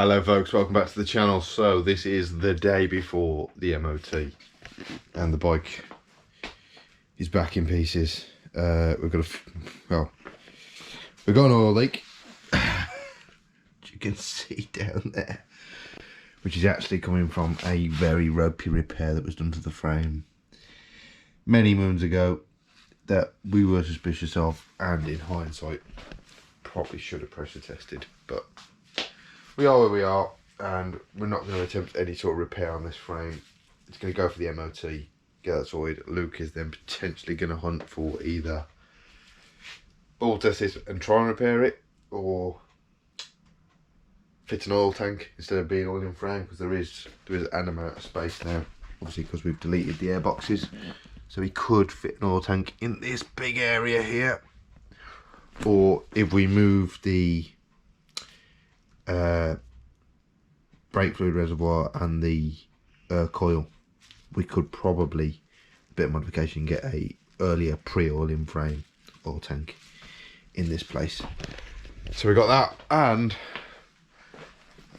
Hello folks, welcome back to the channel. So this is the day before the MOT and the bike is back in pieces. We've got an oil leak, you can see down there, which is actually coming from a very ropey repair that was done to the frame many moons ago that we were suspicious of, and in hindsight probably should have pressure tested, but we are where we are, and we're not going to attempt any sort of repair on this frame. It's going to go for the MOT, get that sorted. Luke is then potentially going to hunt for either ball test this and try and repair it, or fit an oil tank instead of being all in frame, because there is an amount of space now, obviously because we've deleted the air boxes. So we could fit an oil tank in this big area here, or if we move the brake fluid reservoir and the coil, we could probably, a bit of modification, get a earlier pre-oiling frame oil tank in this place. So we got that, and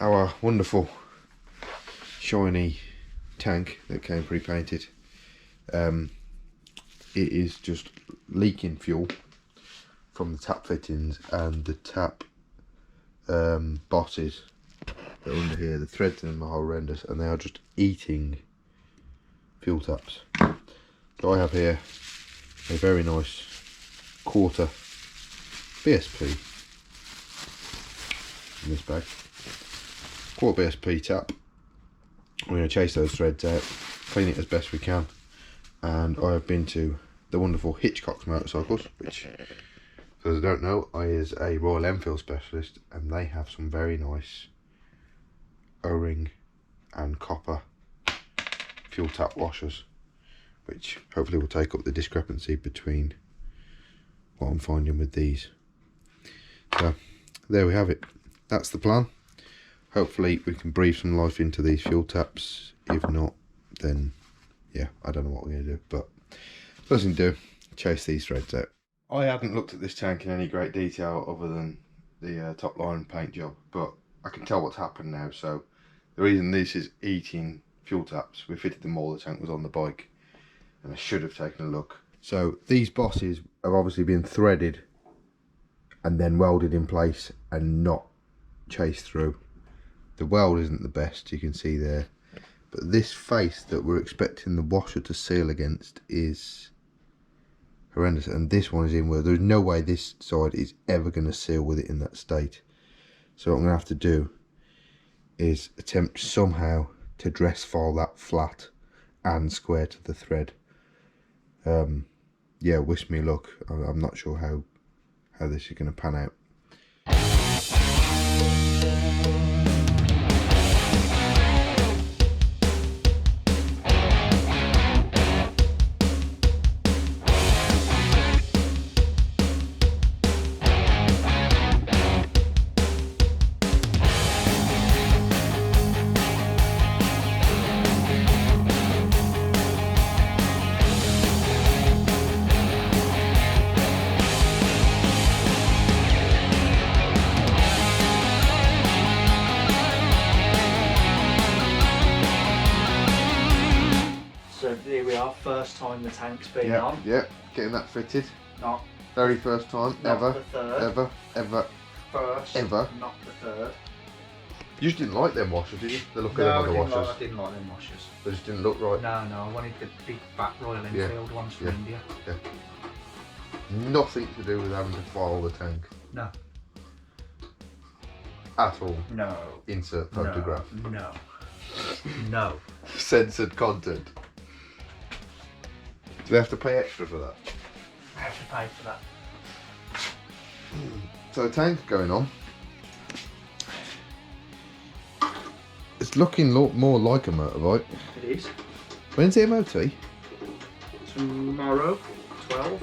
our wonderful shiny tank that came pre-painted. It is just leaking fuel from the tap fittings and the tap bosses that are under here. The threads in them are horrendous, and they are just eating fuel taps. So I have here a very nice quarter BSP in this bag, quarter BSP tap. We're going to chase those threads out, clean it as best we can, and I have been to the wonderful Hitchcock's Motorcycles, which, for those who don't know, I is a Royal Enfield specialist, and they have some very nice O-ring and copper fuel tap washers, which hopefully will take up the discrepancy between what I'm finding with these. So there we have it. That's the plan. Hopefully we can breathe some life into these fuel taps. If not, then yeah, I don't know what we're going to do, but first thing to do, chase these threads out. I hadn't looked at this tank in any great detail other than the top line paint job, but I can tell what's happened now. So the reason this is eating fuel taps, we fitted them all, the tank was on the bike, and I should have taken a look. So these bosses have obviously been threaded and then welded in place and not chased through. The weld isn't the best, you can see there, but this face that we're expecting the washer to seal against is horrendous, and this one is in where there's no way this side is ever going to seal with it in that state. So what I'm going to have to do is attempt somehow to dress file that flat and square to the thread. Yeah, wish me luck. I'm not sure how this is going to pan out. So here we are, first time the tank's been on. Yeah, getting that fitted. Not Very first time, not ever, the third. ever. First, ever. not the third. You just didn't like them washers, did you? The look of them other washers. I didn't like them washers. They just didn't look right. No, I wanted the big fat Royal Enfield ones from India. Yeah. Nothing to do with having to file the tank. No. At all. No. Insert photograph. No. No. Censored content. Do we have to pay extra for that? I have to pay for that. So tank going on. It's looking more like a motorbike. It is. When's the MOT? Tomorrow, 12.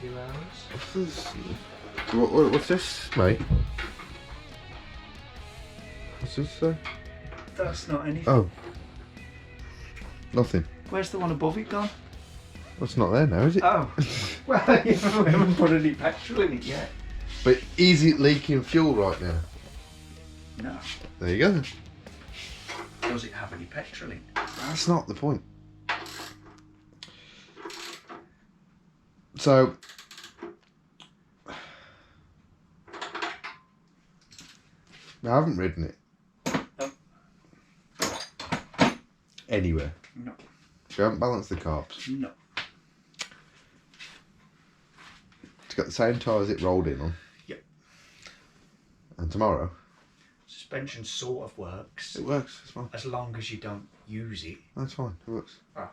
Few hours. What's this, mate? What's this say? That's not anything. Oh. Nothing. Where's the one above it gone? Well, it's not there now, is it? Oh. Well, we haven't put any petrol in it yet. But is it leaking fuel right now? No. There you go. Does it have any petrol in? That's not the point. So, I haven't ridden it. No. Anywhere. No. You haven't balanced the carbs. No. It's got the same tyres it rolled in on. Yep. And tomorrow? Suspension sort of works. It works, it's fine. As long as you don't use it. That's fine, it works. Ah.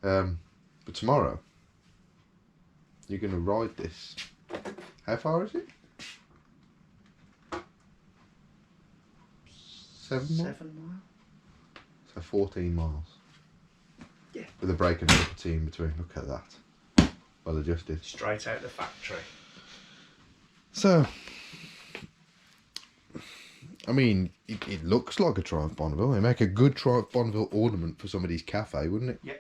But tomorrow, you're going to ride this. How far is it? 7 miles? 7 miles? So 14 miles. Yeah. With a brake and liberty in between. Look at that. Well adjusted. Straight out the factory. So, I mean, it looks like a Triumph Bonneville. They make a good Triumph Bonneville ornament for somebody's cafe, wouldn't it? Yeah.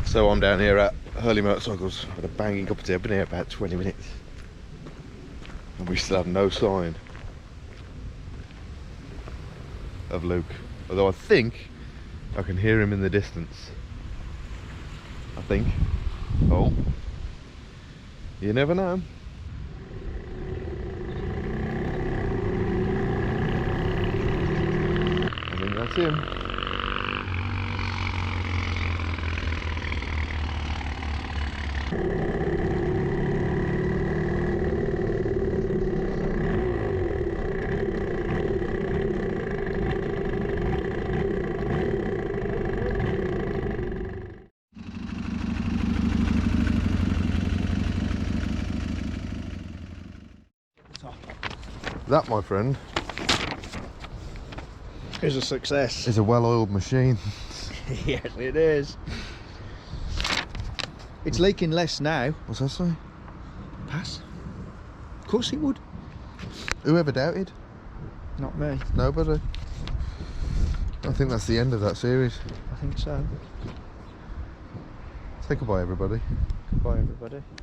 So I'm down here at Hurley Motorcycles. Had a banging cup of tea. I've been here about 20 minutes. And we still have no sign of Luke. Although I think I can hear him in the distance. I think. Oh. You never know. I think that's him. That, my friend, is a success. is a well-oiled machine. Yes, it is. It's leaking less now. What's that say? Pass. Of course it would. Whoever doubted? Not me. Nobody. I think that's the end of that series. I think so. Say goodbye, everybody. Goodbye, everybody.